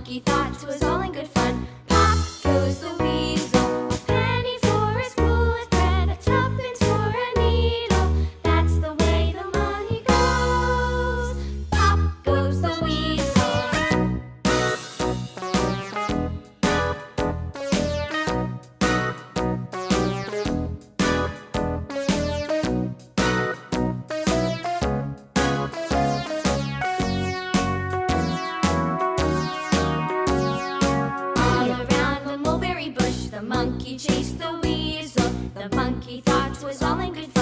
monkey thought it was all in good fun. Pop goes the weasel, a penny for a spool of thread, a tuppence for a needle. That's the way the money goes. Pop goes the weasel. All around the mulberry bush, the monkey chased the weasel. The monkey thought it was all in good fun.